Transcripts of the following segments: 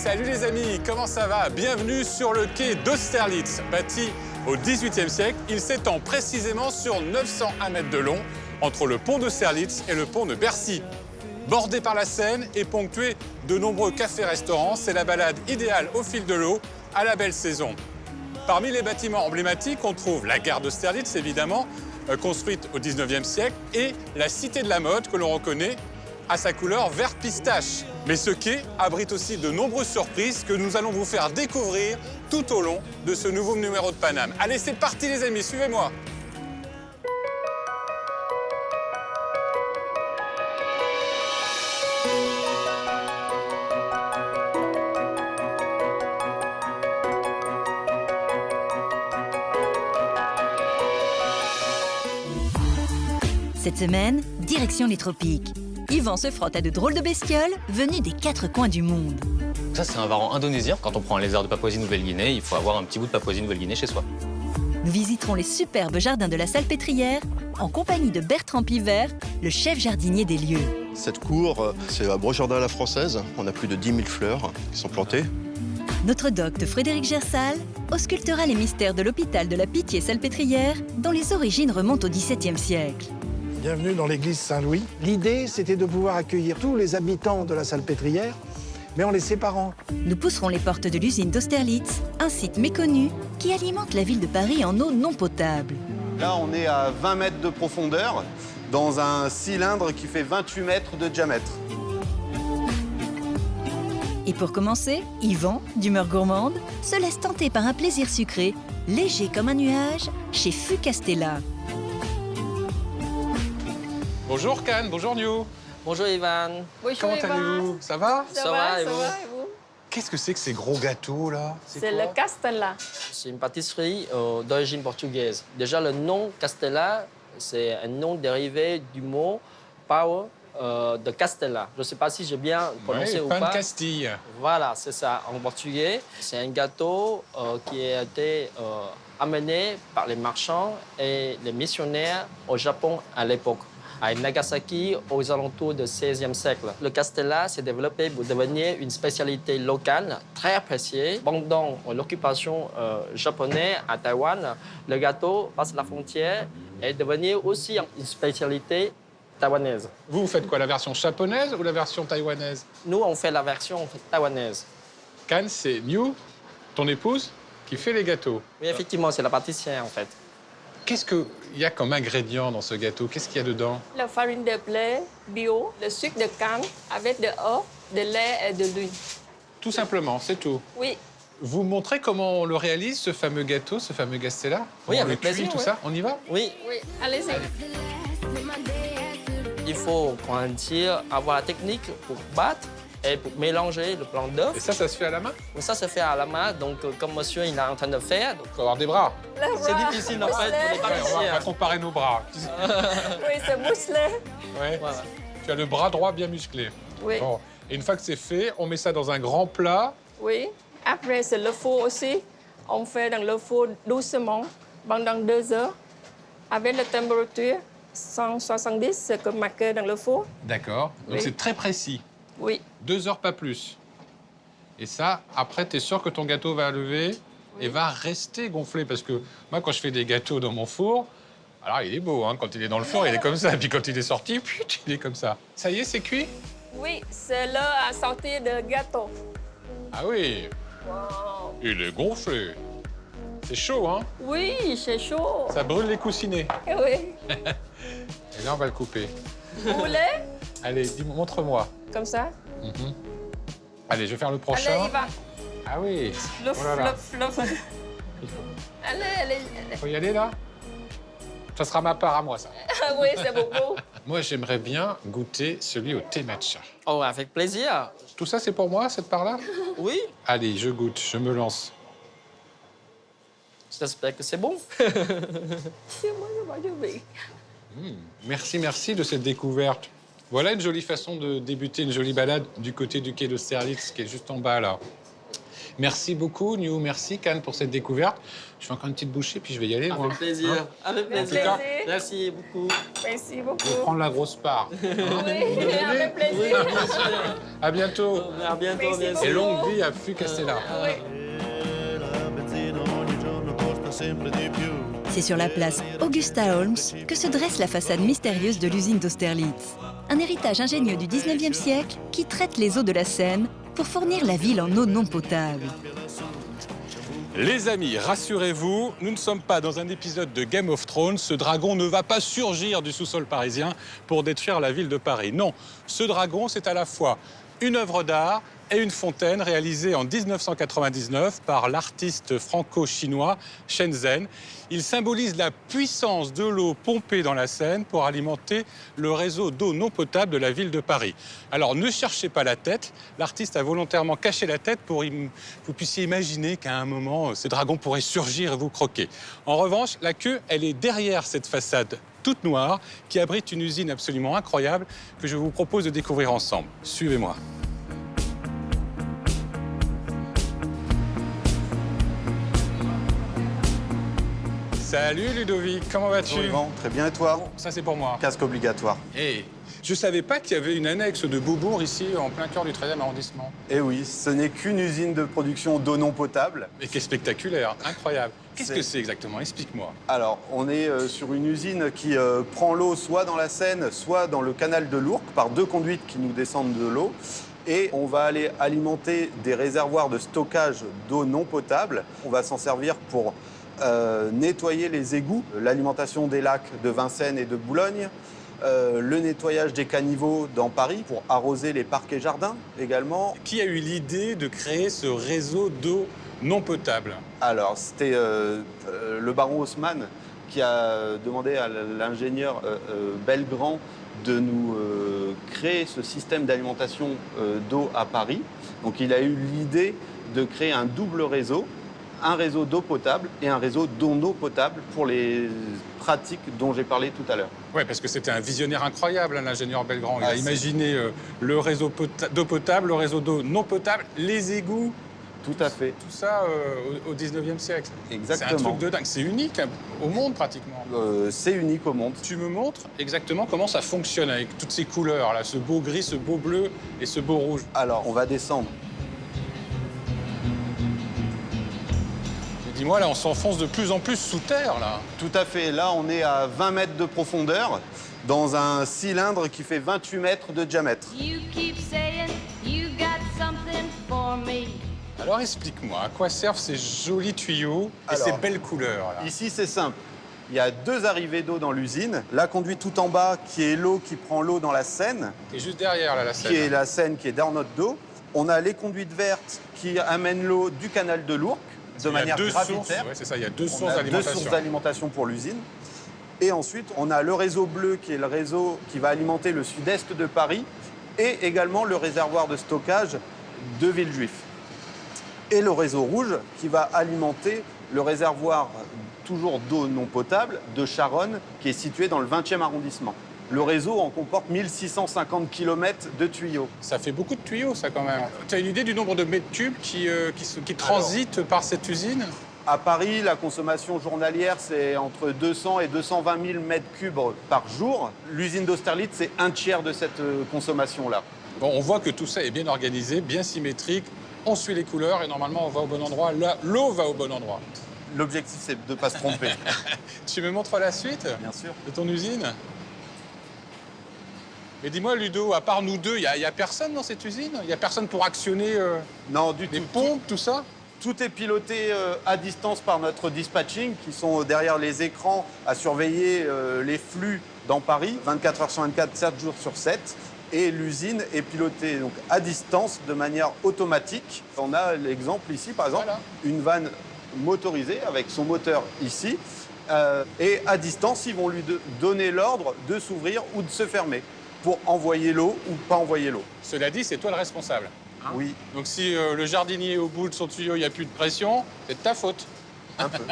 Salut les amis, comment ça va? Bienvenue sur le quai d'Austerlitz. Bâti au XVIIIe siècle, il s'étend précisément sur 901 mètres de long entre le pont d'Austerlitz et le pont de Bercy. Bordé par la Seine et ponctué de nombreux cafés-restaurants, c'est la balade idéale au fil de l'eau à la belle saison. Parmi les bâtiments emblématiques, on trouve la gare d'Austerlitz, évidemment, construite au XIXe siècle, et la Cité de la Mode, que l'on reconnaît à sa couleur vert pistache. Mais ce quai abrite aussi de nombreuses surprises que nous allons vous faire découvrir tout au long de ce nouveau numéro de Paname. Allez, c'est parti les amis, suivez-moi. Cette semaine, direction les tropiques. Yvan se frotte à de drôles de bestioles venues des quatre coins du monde. Ça, c'est un varan indonésien. Quand on prend un lézard de Papouasie-Nouvelle-Guinée, il faut avoir un petit bout de Papouasie-Nouvelle-Guinée chez soi. Nous visiterons les superbes jardins de la Salpêtrière en compagnie de Bertrand Pivert, le chef jardinier des lieux. Cette cour, c'est un beau jardin à la française. On a plus de 10 000 fleurs qui sont plantées. Notre docte Frédéric Gersal auscultera les mystères de l'hôpital de la Pitié-Salpêtrière dont les origines remontent au XVIIe siècle. Bienvenue dans l'église Saint-Louis. L'idée, c'était de pouvoir accueillir tous les habitants de la Salpêtrière, mais en les séparant. Nous pousserons les portes de l'usine d'Austerlitz, un site méconnu qui alimente la ville de Paris en eau non potable. Là, on est à 20 mètres de profondeur dans un cylindre qui fait 28 mètres de diamètre. Et pour commencer, Yvan, d'humeur gourmande, se laisse tenter par un plaisir sucré, léger comme un nuage, chez Fût Castella. Bonjour Cannes, bonjour New. Bonjour Ivan. Bonjour Comment Ivan. allez-vous? Ça va? Ça va, et vous? Qu'est-ce que c'est que ces gros gâteaux là? C'est quoi? le Castella. C'est une pâtisserie d'origine portugaise. Déjà, le nom Castella, c'est un nom dérivé du mot power de Castella. Je ne sais pas si j'ai bien prononcé ou pain pas. de Castille. Voilà, c'est ça, en portugais. C'est un gâteau qui a été amené par les marchands et les missionnaires au Japon à l'époque, à Nagasaki, aux alentours du XVIe siècle. Le Castella s'est développé pour devenir une spécialité locale très appréciée. Pendant l'occupation japonaise à Taïwan, le gâteau passe la frontière et est devenu aussi une spécialité taïwanaise. Vous faites quoi, la version japonaise ou la version taïwanaise? Nous, on fait la version taïwanaise. Cannes, c'est New, ton épouse, qui fait les gâteaux. Oui, effectivement, c'est la pâtissière, en fait. Qu'est-ce qu'il y a comme ingrédient dans ce gâteau? Qu'est-ce qu'il y a dedans? La farine de blé bio, le sucre de canne avec de œufs, de lait et de l'huile. Tout simplement, c'est tout. Oui, Vous montrez comment on le réalise, ce fameux gâteau, ce fameux Castella? Oui, Comment on avec le cuit, plaisir, tout ouais. ça? On y va? Oui, oui. Allez-y. il faut, comment dire, avoir la technique pour battre et pour mélanger le blanc Et d'œuf. ça se fait à la main? Mais ça se fait à la main, donc comme monsieur il est en train de faire, donc, Il faut avoir des bras. c'est difficile en fait pour les Ouais, on va pâtissiers. comparer nos bras. Oui, c'est musclé. Ouais. Voilà. Tu as le bras droit bien musclé. Oui, Bon. Et une fois que c'est fait, on met ça dans un grand plat. oui. Après, c'est le four aussi. On fait dans le four doucement pendant 2 heures avec la température 170, c'est comme marqué dans le four. D'accord. Donc Oui. c'est très précis. Oui, 2 heures, pas plus. Et ça, après, tu es sûr que ton gâteau va lever et va rester gonflé. Parce que moi, quand je fais des gâteaux dans mon four, alors il est beau, hein. Quand il est dans le four, il est comme ça. Et puis quand il est sorti, put, il est comme ça. Ça y est, c'est cuit? oui, c'est l'heure à sortir de gâteau. Ah oui, Wow. il est gonflé. C'est chaud, hein? Oui, c'est chaud. Ça brûle les coussinets. Oui. Et là, on va le couper. Vous voulez? Allez, montre-moi. Comme ça. Mhm. Allez, je vais faire le prochain. Allez, il va. Ah oui. Le Oh là là. flop. Allez, allez. Faut y aller, là? Ça sera ma part à moi, ça. Ah oui, c'est beaucoup. Moi, j'aimerais bien goûter celui au thé matcha. Oh, avec plaisir. Tout ça, c'est pour moi, cette part-là? Oui, Allez, je goûte, je me lance. j'espère que c'est bon. Merci, merci de cette découverte. Voilà une jolie façon de débuter une jolie balade du côté du quai d'Austerlitz, qui est juste en bas, là. Merci beaucoup, New. Merci, Cannes, pour cette découverte. Je fais encore une petite bouchée, puis je vais y aller, moi. Avec plaisir. Hein? Avec plaisir. plaisir. Merci beaucoup. Merci Je vais beaucoup. prendre la grosse part. Oui, avec plaisir. À bientôt. À bientôt, Merci bien beaucoup. Et sûr. longue vie à Fu Castella. Oui. C'est sur la place Augusta Holmes que se dresse la façade mystérieuse de l'usine d'Austerlitz. Un héritage ingénieux du 19e siècle qui traite les eaux de la Seine pour fournir la ville en eau non potable. Les amis, rassurez-vous, nous ne sommes pas dans un épisode de Game of Thrones. Ce dragon ne va pas surgir du sous-sol parisien pour détruire la ville de Paris. Non, ce dragon, c'est à la fois une œuvre d'art et une fontaine réalisée en 1999 par l'artiste franco-chinois Shenzhen. Il symbolise la puissance de l'eau pompée dans la Seine pour alimenter le réseau d'eau non potable de la ville de Paris. Alors ne cherchez pas la tête, l'artiste a volontairement caché la tête pour que vous puissiez imaginer qu'à un moment, ce dragon pourrait surgir et vous croquer. En revanche, la queue, elle est derrière cette façade toute noire qui abrite une usine absolument incroyable que je vous propose de découvrir ensemble. Suivez-moi. Salut Ludovic, comment vas-tu? Bonjour Yvan, très bien et toi? Ça c'est pour moi. Casque obligatoire. Hey, je savais pas qu'il y avait une annexe de Beaubourg ici, en plein cœur du 13e arrondissement. Eh oui, ce n'est qu'une usine de production d'eau non potable. Mais qui est spectaculaire, incroyable. Qu'est-ce C'est- que c'est exactement? Explique-moi. Alors, on est sur une usine qui prend l'eau soit dans la Seine, soit dans le canal de l'Ourcq, par deux conduites qui nous descendent de l'eau. Et on va aller alimenter des réservoirs de stockage d'eau non potable. On va s'en servir pour nettoyer les égouts, l'alimentation des lacs de Vincennes et de Boulogne, le nettoyage des caniveaux dans Paris pour arroser les parcs et jardins également. Qui a eu l'idée de créer ce réseau d'eau non potable? Alors, c'était le baron Haussmann qui a demandé à l'ingénieur Belgrand de nous créer ce système d'alimentation d'eau à Paris. Donc, il a eu l'idée de créer un double réseau, un réseau d'eau potable et un réseau d'eau non potable pour les pratiques dont j'ai parlé tout à l'heure. Ouais, parce que c'était un visionnaire incroyable, hein, l'ingénieur Belgrand. Il Ah, a c'est- imaginé le réseau d'eau potable, le réseau d'eau non potable, les égouts, Tout à fait, tout ça au 19e siècle. C'est un exactement. truc de dingue. C'est unique hein, au monde pratiquement. C'est unique au monde. Tu me montres exactement comment ça fonctionne avec toutes ces couleurs, là, ce beau gris, ce beau bleu et ce beau rouge. Alors, on va descendre. Dis-moi, là, on s'enfonce de plus en plus sous terre, là. Tout à fait. Là, on est à 20 mètres de profondeur dans un cylindre qui fait 28 mètres de diamètre. You keep saying you got something for me. Alors explique-moi, à quoi servent ces jolis tuyaux et Alors, ces belles couleurs, là? Ici, c'est simple. Il y a deux arrivées d'eau dans l'usine. La conduite tout en bas, qui est l'eau qui prend l'eau dans la Seine, Et juste derrière, là, la Seine. qui est la Seine qui est dans notre dos. On a les conduites vertes qui amènent l'eau du canal de l'Ourcq de Il y a manière deux sources, gravitaire. ouais, c'est ça, il y a deux On sources a deux d'alimentation. sources d'alimentation pour l'usine. Et ensuite, on a le réseau bleu qui est le réseau qui va alimenter le sud-est de Paris et également le réservoir de stockage de Villejuif. Et le réseau rouge qui va alimenter le réservoir toujours d'eau non potable de Charonne qui est situé dans le 20e arrondissement. Le réseau en comporte 1650 km de tuyaux. Ça fait beaucoup de tuyaux, ça, quand même. Tu as une idée du nombre de mètres cubes qui transitent par cette usine? À Paris, la consommation journalière, c'est entre 200 et 220 000 mètres cubes par jour. L'usine d'Austerlitz, c'est un tiers de cette consommation-là. Bon, on voit que tout ça est bien organisé, bien symétrique. On suit les couleurs et normalement, on va au bon endroit. Là, l'eau va au bon endroit. L'objectif, c'est de ne pas se tromper. Tu me montres la suite Bien sûr. de ton usine? Mais dis-moi, Ludo, à part nous deux, il n'y a personne dans cette usine? Il n'y a personne pour actionner Non, du les tout. pompes, tout ça? Tout est piloté à distance par notre dispatching, qui sont derrière les écrans à surveiller les flux dans Paris, 24 heures sur 24, 7 jours sur 7. Et l'usine est pilotée donc, à distance, de manière automatique. On a l'exemple ici, par exemple, Voilà. une vanne motorisée avec son moteur ici. Et à distance, ils vont lui donner l'ordre de s'ouvrir ou de se fermer pour envoyer l'eau ou pas envoyer l'eau. Cela dit, c'est toi le responsable. Oui, Donc si le jardinier est au bout de son tuyau, il n'y a plus de pression, c'est de ta faute. un peu.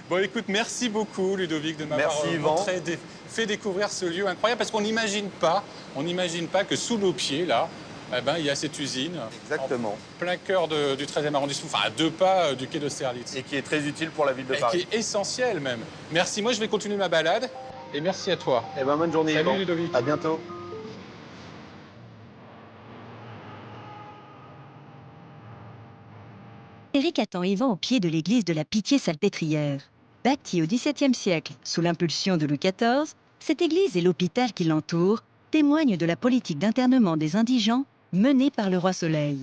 Bon, écoute, merci beaucoup, Ludovic, de m'avoir Merci, Yvan. fait découvrir ce lieu incroyable, parce qu'on n'imagine pas que sous nos pieds, là, eh ben, il y a cette usine. Exactement. En plein cœur du 13e arrondissement, enfin à 2 pas du quai d'Austerlitz. Et qui est très utile pour la ville de Et Paris. qui est essentiel même. Merci, moi je vais continuer ma balade. Et merci à toi. Eh ben, bonne journée, Salut Yvan. Ludovic. À bientôt. Éric attend Yvan au pied de l'église de la Pitié-Salpêtrière. Bâtie au XVIIe siècle sous l'impulsion de Louis XIV, cette église et l'hôpital qui l'entoure témoignent de la politique d'internement des indigents menée par le roi Soleil.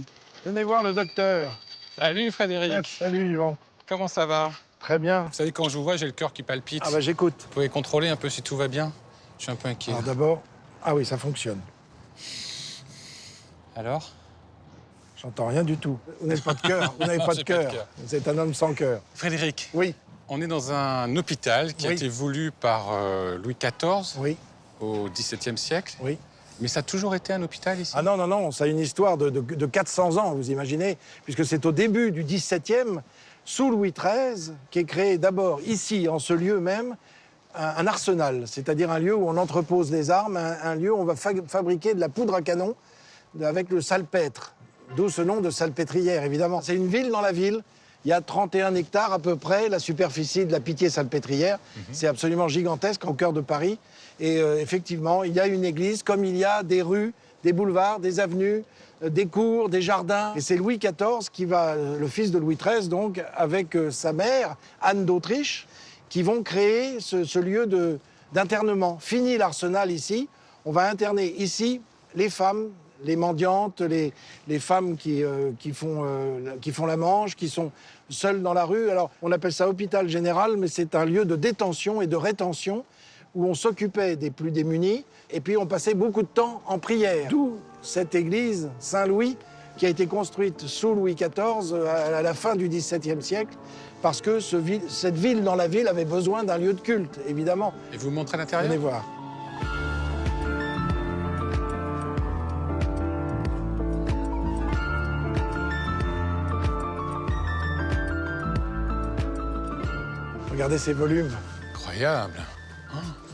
Venez voir le docteur. Salut Frédéric. Salut Yvan. Comment ça va? Très bien. Vous savez, quand je vous vois, j'ai le cœur qui palpite. Ah bah j'écoute. Vous pouvez contrôler un peu si tout va bien? Je suis un peu inquiet. Alors d'abord, ah oui, ça fonctionne. Alors? J'entends rien du tout. Vous n'avez pas de cœur. Vous n'avez Non, pas j'ai de pas de cœur. cœur. Vous êtes un homme sans cœur. Frédéric, Oui, on est dans un hôpital qui a Oui. été voulu par Louis XIV oui, au XVIIe siècle. oui. Mais ça a toujours été un hôpital ici? Ah non, non, non, ça a une histoire de 400 ans, vous imaginez, puisque c'est au début du XVIIe, sous Louis XIII, qu'est créé d'abord ici, en ce lieu même, un arsenal, c'est-à-dire un lieu où on entrepose les armes, un lieu où on va fabriquer de la poudre à canon avec le salpêtre, d'où ce nom de salpêtrière, évidemment. C'est une ville dans la ville. Il y a 31 hectares à peu près, la superficie de la Pitié-Salpêtrière. C'est absolument gigantesque, au cœur de Paris. Et effectivement, il y a une église, comme il y a des rues, des boulevards, des avenues, des cours, des jardins. Et c'est Louis XIV qui va, le fils de Louis XIII, donc, avec sa mère, Anne d'Autriche, qui vont créer ce lieu d'internement. Fini l'arsenal ici, on va interner ici les femmes, les mendiantes, les femmes qui font la manche, qui sont seules dans la rue. Alors, on appelle ça hôpital général, mais c'est un lieu de détention et de rétention où on s'occupait des plus démunis et puis on passait beaucoup de temps en prière. D'où cette église Saint-Louis qui a été construite sous Louis XIV à la fin du XVIIe siècle parce que cette ville dans la ville avait besoin d'un lieu de culte, évidemment. Et vous montrez l'intérieur? Venez voir. Regardez ces volumes. Incroyable.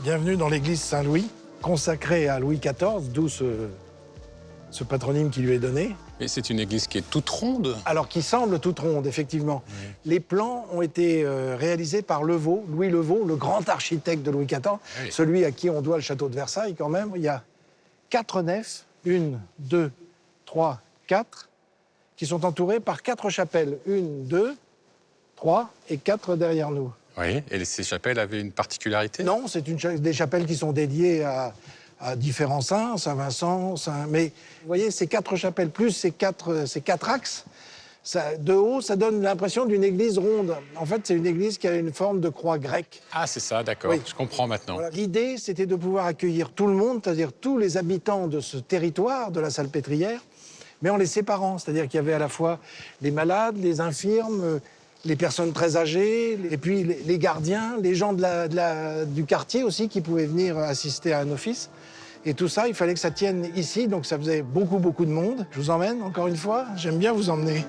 Bienvenue dans l'église Saint-Louis, consacrée à Louis XIV, d'où ce patronyme qui lui est donné. Et c'est une église qui est toute ronde. Alors, qui semble toute ronde, effectivement. Les plans ont été réalisés par Levaux, Louis Levaux, le grand architecte de Louis XIV, Oui. celui à qui on doit le château de Versailles, quand même. Il y a 4 nefs, 1, 2, 3, 4, qui sont entourées par 4 chapelles. 1, 2, 3 et 4 derrière nous. Oui, et ces chapelles avaient une particularité? Non, c'est des chapelles qui sont dédiées à différents saints, Saint-Vincent, mais vous voyez, ces 4 chapelles, plus ces quatre axes, de haut, ça donne l'impression d'une église ronde. En fait, c'est une église qui a une forme de croix grecque. Ah, c'est ça, d'accord. Oui. Je comprends maintenant. Voilà. L'idée, c'était de pouvoir accueillir tout le monde, c'est-à-dire tous les habitants de ce territoire, de la Salpêtrière, mais en les séparant. C'est-à-dire qu'il y avait à la fois les malades, les infirmes, les personnes très âgées, et puis les gardiens, les gens du quartier aussi qui pouvaient venir assister à un office. Et tout ça, il fallait que ça tienne ici, donc ça faisait beaucoup, beaucoup de monde. Je vous emmène, encore une fois, j'aime bien vous emmener.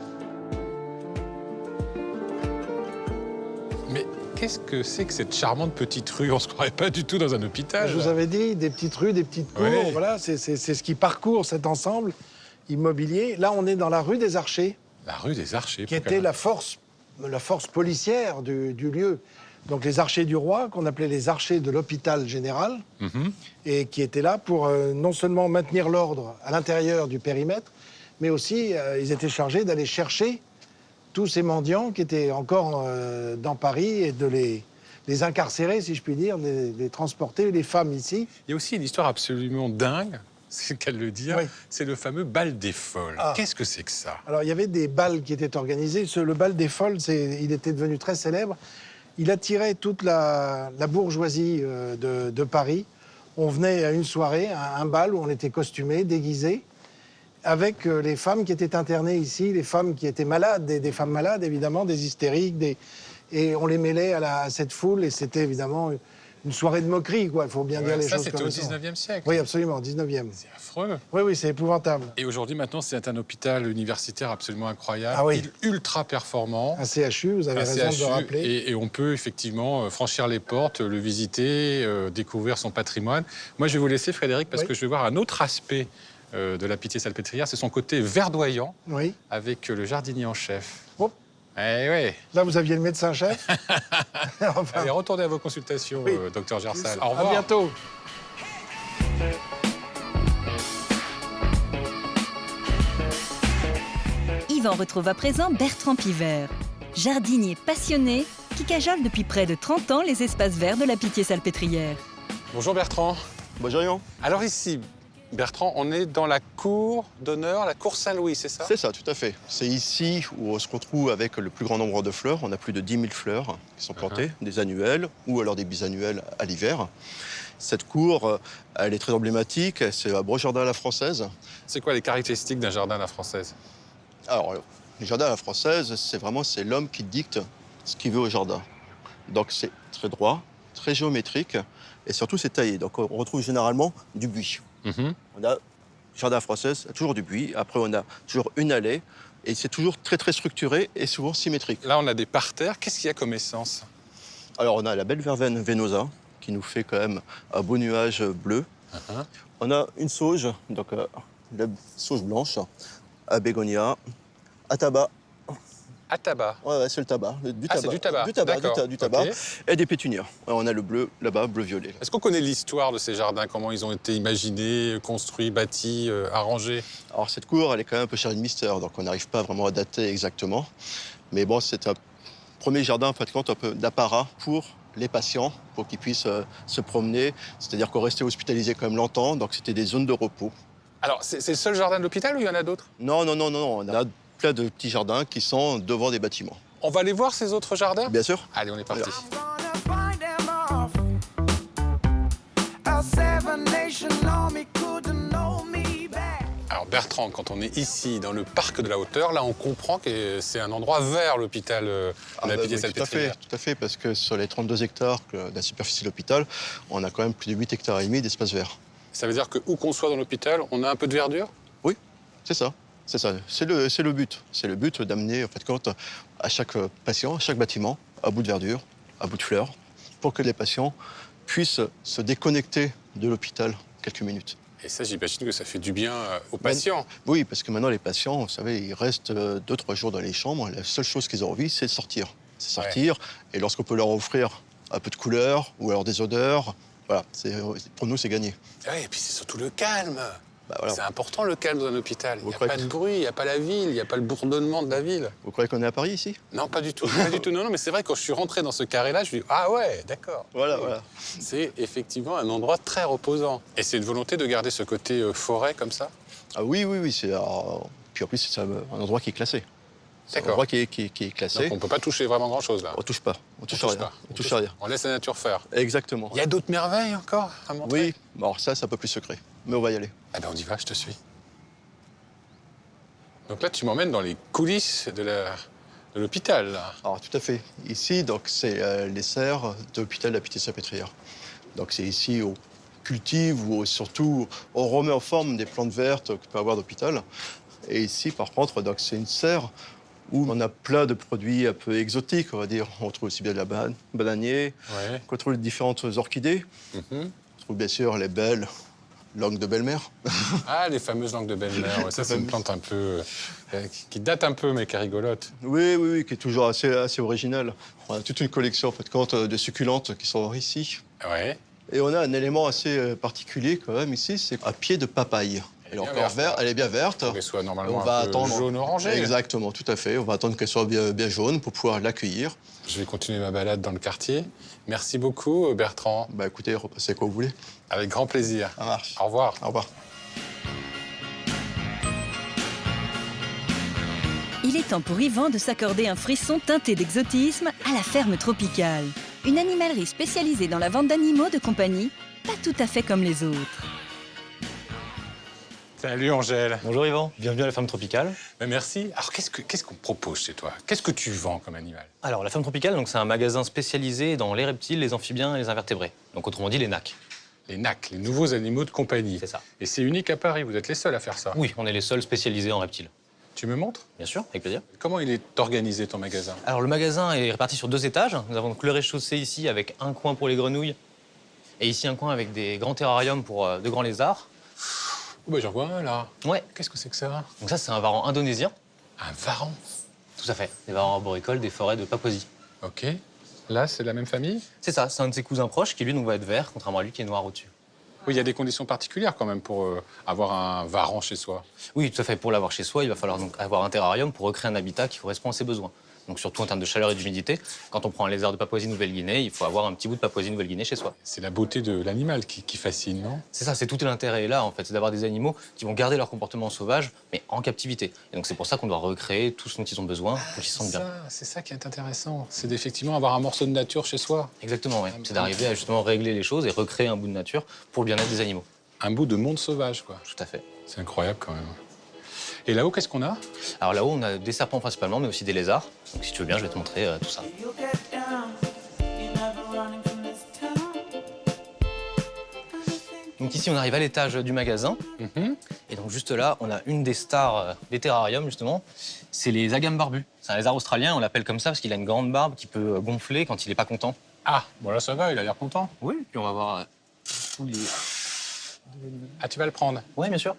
Mais qu'est-ce que c'est que cette charmante petite rue? On se croirait pas du tout dans un hôpital. Je vous avais dit, des petites rues, des petites cours, Oui. voilà, c'est ce qui parcourt cet ensemble immobilier. Là, on est dans la rue des Archers, La rue des Archers. qui était la force policière du lieu. Donc les archers du roi, qu'on appelait les archers de l'hôpital général, et qui étaient là pour non seulement maintenir l'ordre à l'intérieur du périmètre, mais aussi ils étaient chargés d'aller chercher tous ces mendiants qui étaient encore dans Paris et de les incarcérer, si je puis dire, de les transporter, les femmes ici. Il y a aussi une histoire absolument dingue, c'est le cas de le dire, Oui. c'est le fameux bal des folles. Ah. Qu'est-ce que c'est que ça? Alors, il y avait des bals qui étaient organisés. Le bal des folles, il était devenu très célèbre. Il attirait toute la bourgeoisie de Paris. On venait à une soirée, à un bal où on était costumés, déguisés, avec les femmes qui étaient internées ici, les femmes qui étaient malades, des femmes malades, évidemment, des hystériques, et on les mêlait à cette foule, et c'était évidemment une soirée de moquerie, quoi. Il faut bien dire les Ça, choses c'était comme au elles sont. 19e siècle. Oui, absolument, au 19e. C'est affreux. Oui, oui, c'est épouvantable. Et aujourd'hui, maintenant, c'est un hôpital universitaire absolument incroyable, Ah oui. ultra performant. Un CHU, vous avez Un raison de CHU, le rappeler. et on peut effectivement franchir les portes, le visiter, découvrir son patrimoine. Moi, je vais vous laisser, Frédéric, parce Oui. que je vais voir un autre aspect de la Pitié-Salpêtrière, c'est son côté verdoyant Oui. avec le jardinier en chef. Oh. Eh oui. Là, vous aviez le médecin-chef. Enfin, Allez, retournez à vos consultations, Oui. docteur Gersal. Au à revoir. bientôt. Yvan retrouve à présent Bertrand Pivert, jardinier passionné qui cajole depuis près de 30 ans les espaces verts de la Pitié-Salpêtrière. Bonjour Bertrand. Bonjour Yvan. Alors ici, Bertrand, on est dans la cour d'honneur, la cour Saint-Louis, c'est ça? C'est ça, tout à fait. C'est ici où on se retrouve avec le plus grand nombre de fleurs. On a plus de 10 000 fleurs qui sont plantées, des annuelles ou alors des bisannuelles à l'hiver. Cette cour, elle est très emblématique. C'est un beau jardin à la française. C'est quoi les caractéristiques d'un jardin à la française? Alors, le jardin à la française, c'est l'homme qui dicte ce qu'il veut au jardin. Donc, c'est très droit, très géométrique et surtout, c'est taillé. Donc, on retrouve généralement du buis. On a, jardin à la française, toujours du buis. Après, on a toujours une allée et c'est toujours très, très structuré et souvent symétrique. Là, on a des parterres. Qu'est-ce qu'il y a comme essence? Alors, on a la belle verveine venosa qui nous fait quand même un beau nuage bleu. On a une sauge, donc la sauge blanche, à bégonia, à tabac. À tabac. Ouais, c'est le tabac. Du Ah, tabac. c'est du tabac. Du tabac, D'accord. du tabac. Ok. Et des pétunias. Ouais, on a le bleu là-bas, bleu-violet. Est-ce qu'on connaît l'histoire de ces jardins? Comment ils ont été imaginés, construits, bâtis, arrangés? Alors, cette cour, elle est quand même un peu chargée de mystère, donc on n'arrive pas vraiment à dater exactement. Mais bon, c'est un premier jardin, en fait, compte, un peu d'apparat pour les patients, pour qu'ils puissent se promener. C'est-à-dire qu'on restait hospitalisé quand même longtemps, donc c'était des zones de repos. Alors, c'est le seul jardin de l'hôpital ou il y en a d'autres? Non, non, non, non, on a plein de petits jardins qui sont devant des bâtiments. On va aller voir ces autres jardins? Bien sûr. Allez, on est parti. Alors Bertrand, quand on est ici, dans le parc de la hauteur, là on comprend que c'est un endroit vert, l'hôpital de la Pitié-Salpêtrière. Tout à fait, parce que sur les 32 hectares de la superficie de l'hôpital, on a quand même plus de 8 hectares et demi d'espace vert. Ça veut dire que où qu'on soit dans l'hôpital, on a un peu de verdure? Oui, c'est ça. C'est ça, c'est le but. C'est le but d'amener en fait, compte à chaque patient, à chaque bâtiment, un bout de verdure, un bout de fleurs, pour que les patients puissent se déconnecter de l'hôpital quelques minutes. Et ça, j'imagine que ça fait du bien aux patients. Oui, parce que maintenant, les patients, vous savez, ils restent 2-3 jours dans les chambres. La seule chose qu'ils ont envie, c'est de sortir. C'est sortir. Et lorsqu'on peut leur offrir un peu de couleur ou alors des odeurs, voilà, pour nous, c'est gagné. Ouais, et puis c'est surtout le calme. Bah, voilà. C'est important le calme dans un hôpital. Il n'y a croyez pas de bruit, il n'y a pas la ville, il n'y a pas le bourdonnement de la ville. Vous croyez qu'on est à Paris, ici? Non, pas du tout. Pas du tout. Non, non, mais c'est vrai, quand je suis rentré dans ce carré-là, je me dis ah ouais, d'accord. Voilà, voilà. C'est effectivement un endroit très reposant. Et c'est une volonté de garder ce côté forêt comme ça? Ah oui, oui, oui. Puis en plus, c'est un endroit qui est classé. C'est un D'accord. endroit qui est classé. Donc on ne peut pas toucher vraiment grand-chose là. On touche pas. On touche à rien. pas. On touche à rien. On laisse la nature faire. Exactement. Il y a d'autres merveilles encore à montrer? Oui, alors ça, c'est un peu plus secret. Mais on va y aller. Eh ben on y va, je te suis. Donc là, tu m'emmènes dans les coulisses de l'hôpital, là. Alors, tout à fait. Ici, donc, c'est les serres de l'hôpital de la Pitié-Salpêtrière. Donc, c'est ici où on cultive ou surtout on remet en forme des plantes vertes qu'il peut avoir d'hôpital. Et ici, par contre, donc, c'est une serre où on a plein de produits un peu exotiques, on va dire. On trouve aussi bien de la bananier, Ouais. on trouve différentes orchidées. On trouve bien sûr les belles langues de belle-mère. Ah, les fameuses langues de belle-mère. Ouais, ça, c'est une plante un peu... qui date un peu, mais qui est rigolote. Oui, oui, oui, qui est toujours assez originale. On a toute une collection, en fait, compte, de succulentes qui sont ici. Ouais. Et on a un élément assez particulier, quand même, ici, c'est un pied de papaye. Elle est bien encore verte, verte, elle est bien verte. Pour qu'elle soit normalement On va un peu attendre. jaune-orangé. Exactement, tout à fait. On va attendre qu'elle soit bien jaune pour pouvoir l'accueillir. Je vais continuer ma balade dans le quartier. Merci beaucoup, Bertrand. Bah écoutez, repassez quand vous voulez. Avec grand plaisir. Ça marche. Au revoir. Au revoir. Il est temps pour Yvan de s'accorder un frisson teinté d'exotisme à la ferme tropicale. Une animalerie spécialisée dans la vente d'animaux de compagnie, pas tout à fait comme les autres. Salut, Angèle. Bonjour Yvan, bienvenue à la ferme tropicale. Ben, merci. Alors, qu'est-ce qu'on propose chez toi? Qu'est-ce que tu vends comme animal? Alors la ferme tropicale, donc, c'est un magasin spécialisé dans les reptiles, les amphibiens et les invertébrés. Donc autrement dit les NAC. Les NAC, les nouveaux animaux de compagnie. C'est ça. Et c'est unique à Paris, vous êtes les seuls à faire ça. Oui, on est les seuls spécialisés en reptiles. Tu me montres? Bien sûr, avec plaisir. Comment il est organisé, ton magasin? Alors le magasin est réparti sur 2 étages. Nous avons donc le rez-de-chaussée ici avec un coin pour les grenouilles et ici un coin avec des grands terrariums pour de grands lézards. Oh, bah, j'en vois un, là. Ouais. Qu'est-ce que c'est que ça? Donc ça, c'est un varan indonésien. Un varan. Tout à fait. Des varans arboricoles des forêts de Papouasie. OK. Là, c'est la même famille? C'est ça, c'est un de ses cousins proches qui, lui, donc, va être vert, contrairement à lui qui est noir au-dessus. Oui, il y a des conditions particulières quand même pour avoir un varan chez soi. Oui, tout à fait. Pour l'avoir chez soi, il va falloir donc avoir un terrarium pour recréer un habitat qui correspond à ses besoins. Donc surtout en termes de chaleur et d'humidité, quand on prend un lézard de Papouasie-Nouvelle-Guinée, il faut avoir un petit bout de Papouasie-Nouvelle-Guinée chez soi. C'est la beauté de l'animal qui fascine, non? C'est ça, c'est tout l'intérêt là, en fait, c'est d'avoir des animaux qui vont garder leur comportement sauvage, mais en captivité. Et donc c'est pour ça qu'on doit recréer tout ce dont ils ont besoin pour qu'ils se sentent bien. C'est ça qui est intéressant. C'est d'effectivement avoir un morceau de nature chez soi. Exactement, oui. C'est d'arriver à justement régler les choses et recréer un bout de nature pour le bien-être des animaux. Un bout de monde sauvage, quoi. Tout à fait. C'est incroyable quand même. Et là-haut, qu'est-ce qu'on a? Alors là-haut, on a des serpents principalement, mais aussi des lézards. Donc si tu veux bien, je vais te montrer tout ça. Donc ici, on arrive à l'étage du magasin. Et donc juste là, on a une des stars des terrariums, justement. C'est les agames barbus. C'est un lézard australien, on l'appelle comme ça parce qu'il a une grande barbe qui peut gonfler quand il n'est pas content. Ah, bon là ça va, il a l'air content. Oui, puis on va voir tous les... Ah, tu vas le prendre? Oui, bien sûr.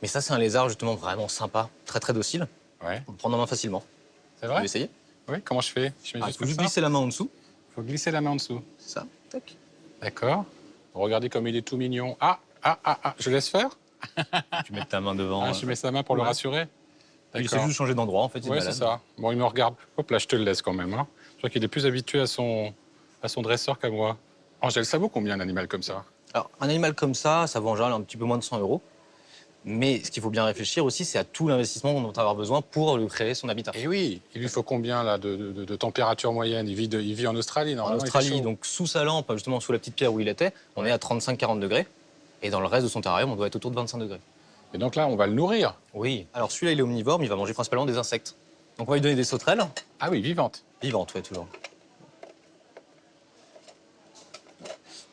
Mais ça, c'est un lézard justement vraiment sympa, très très docile. Ouais. On le prend en main facilement. C'est Tu vrai? veux essayer? Oui, comment je fais? Je mets Il juste faut comme juste ça? glisser la main en dessous. Il faut glisser la main en dessous. C'est ça. Tac. D'accord. Regardez comme il est tout mignon. Ah, je laisse faire? Tu mets ta main devant. Ah, je mets sa main pour le rassurer? Il s'est juste changé d'endroit, en fait. Oui, c'est ça. Bon, il me regarde. Hop, là, je te le laisse quand même. Hein. Je crois qu'il est plus habitué à son dresseur qu'à moi. Angèle, ça vaut combien un animal comme ça? Alors, un animal comme ça vaut en général un petit peu moins de 100 €. Mais ce qu'il faut bien réfléchir aussi, c'est à tout l'investissement dont on va avoir besoin pour lui créer son habitat. Et oui, il lui faut combien là, de température moyenne? Il vit en Australie, En normalement. Australie, donc sous sa lampe, justement sous la petite pierre où il était, on est à 35-40 degrés. Et dans le reste de son terrarium, on doit être autour de 25 degrés. Et donc là, on va le nourrir. Oui. Alors celui-là, il est omnivore, mais il va manger principalement des insectes. Donc on va lui donner des sauterelles. Ah oui, vivante. Vivantes, oui, toujours.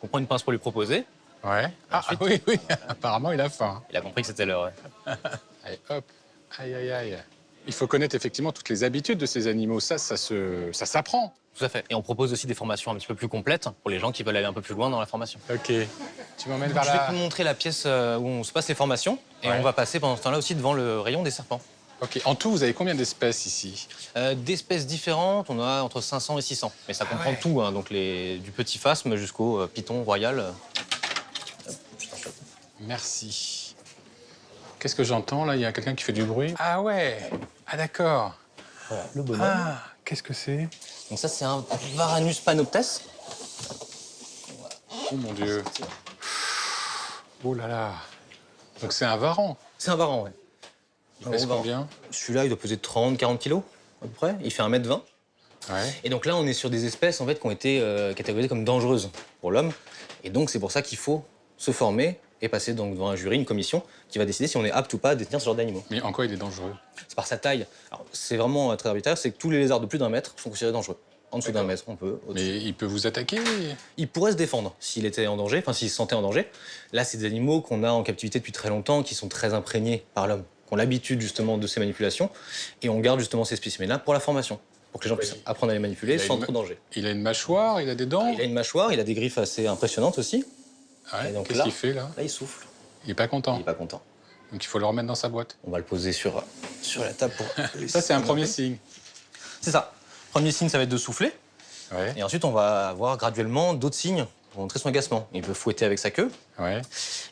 On prend une pince pour lui proposer. Ouais. Ah Ensuite- oui, apparemment, il a faim. Il a compris que c'était l'heure. Ouais. Allez, hop. Aïe. Il faut connaître effectivement toutes les habitudes de ces animaux. Ça s'apprend. Tout à fait. Et on propose aussi des formations un petit peu plus complètes pour les gens qui veulent aller un peu plus loin dans la formation. Ok. Tu m'emmènes vers Je vais la... te montrer la pièce où on se passe les formations. Et Ouais. on va passer pendant ce temps-là aussi devant le rayon des serpents. Ok. En tout, vous avez combien d'espèces ici? D'espèces différentes, on a entre 500 et 600. Mais ça comprend ouais. tout, hein, donc du petit phasme jusqu'au python royal. Merci. Qu'est-ce que j'entends là? Il y a quelqu'un qui fait du bruit. Ah ouais. Ah d'accord. Voilà, le bonhomme. Ah, qu'est-ce que c'est? Donc ça, c'est un Varanus panoptes. Oh mon Dieu. Oh là là. Donc c'est un varan. C'est un varan, ouais. Il pèse combien? Celui-là, il doit peser 30-40 kilos, à peu près. Il fait 1,20 m. Ouais. Et donc là, on est sur des espèces en fait, qui ont été catégorisées comme dangereuses pour l'homme. Et donc, c'est pour ça qu'il faut se former et passer donc devant un jury, une commission, qui va décider si on est apte ou pas à détenir ce genre d'animaux. Mais en quoi il est dangereux? C'est par sa taille. Alors, c'est vraiment très arbitraire, c'est que tous les lézards de plus d'1 mètre sont considérés dangereux. En dessous d'1 mètre, on peut. Au-dessus. Mais il peut vous attaquer? Il pourrait se défendre s'il était en danger, enfin s'il se sentait en danger. Là, c'est des animaux qu'on a en captivité depuis très longtemps, qui sont très imprégnés par l'homme, qui ont l'habitude justement de ces manipulations. Et on garde justement ces spécimens-là pour la formation, pour que les gens puissent apprendre à les manipuler sans trop danger. Il a une mâchoire, il a des dents? Il a une mâchoire, il a des griffes assez impressionnantes aussi. Ouais. Et donc Qu'est-ce là- qu'il fait là? Là, il souffle. Il est pas content. Il n'est pas content. Donc il faut le remettre dans sa boîte. On va le poser sur la table pour... Ça, c'est un premier signe. C'est ça. Premier signe, ça va être de souffler. Ouais. Et ensuite, on va avoir graduellement d'autres signes pour montrer son agacement. Il peut fouetter avec sa queue. Ouais.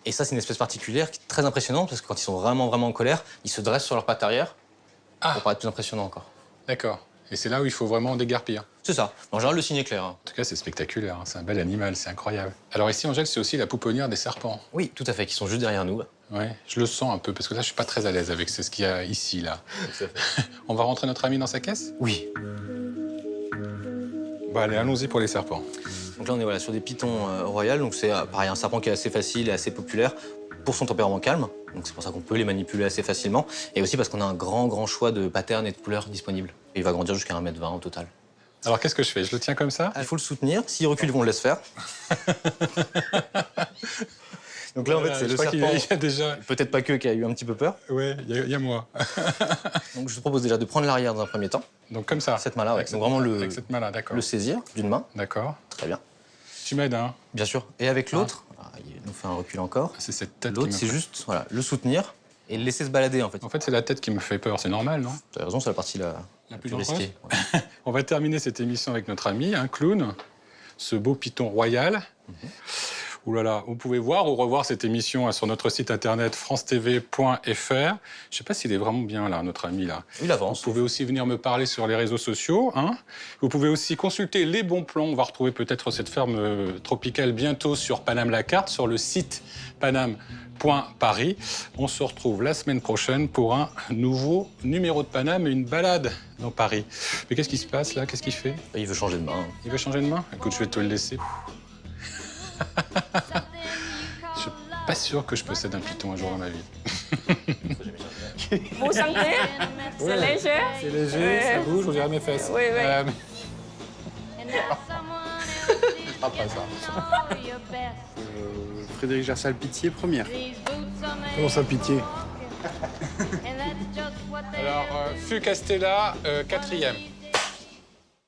Et ça, c'est une espèce particulière qui est très impressionnante parce que quand ils sont vraiment en colère, ils se dressent sur leurs pattes arrière pour paraître plus impressionnant encore. D'accord. Et c'est là où il faut vraiment déguerpir. C'est ça. En général, le signe est clair. En tout cas, c'est spectaculaire. Hein. C'est un bel animal, c'est incroyable. Alors ici, Angèle, c'est aussi la pouponnière des serpents. Oui, tout à fait, qui sont juste derrière nous. Ouais. Je le sens un peu parce que là, je suis pas très à l'aise avec ce qu'il y a ici là. On va rentrer notre ami dans sa caisse? Oui. Bon, allez, allons-y pour les serpents. Donc là, on est voilà, sur des pythons royales. Donc c'est pareil, un serpent qui est assez facile et assez populaire pour son tempérament calme. Donc c'est pour ça qu'on peut les manipuler assez facilement. Et aussi parce qu'on a un grand choix de patterns et de couleurs disponibles. Et il va grandir jusqu'à 1,20 m au total. Alors qu'est-ce que je fais? Je le tiens comme ça? Il faut le soutenir. S'il recule, on le laisse faire. Donc là, en fait, c'est le je crois qu'il serpent, y a déjà... peut-être pas que, qui a eu un petit peu peur. Ouais, il y a moi. Donc je te propose déjà de prendre l'arrière dans un premier temps. Donc comme ça? Cette main-là, ouais. Avec Donc vraiment avec cette main-là, d'accord. le saisir d'une main. D'accord. Très bien. Tu m'aides, hein? Bien sûr. Et avec l'autre, Voilà, il nous fait un recul encore. C'est cette tête L'autre, qui me c'est fait- juste voilà, le soutenir et le laisser se balader, en fait. En fait, c'est la tête qui me fait peur, c'est normal, non? Tu as raison, c'est la partie la plus plus dangereuse. risquée. Ouais. On va terminer cette émission avec notre ami, un clown, ce beau python royal. Ouh là là, vous pouvez voir ou revoir cette émission sur notre site internet francetv.fr. Je ne sais pas s'il est vraiment bien là, notre ami là. Il avance. Vous pouvez aussi venir me parler sur les réseaux sociaux. Hein. Vous pouvez aussi consulter les bons plans. On va retrouver peut-être cette ferme tropicale bientôt sur Paname la carte, sur le site paname.paris. On se retrouve la semaine prochaine pour un nouveau numéro de Paname et une balade dans Paris. Mais qu'est-ce qui se passe là? Qu'est-ce qu'il fait? Il veut changer de main. Il veut changer de main? Écoute, je vais te le laisser. Je suis pas sûr que je possède un python un jour dans ma vie. Vous sentez? C'est léger? C'est léger, Ouais. ça bouge, on dirait mes fesses. Oui, oui. And that someone else is fera pas ça. giving all your best. Frédéric Gersal-Pitié, première. These boots are made Comment ça, Pitié? for walking. And that's just what they Alors, Fu Castella, 4e.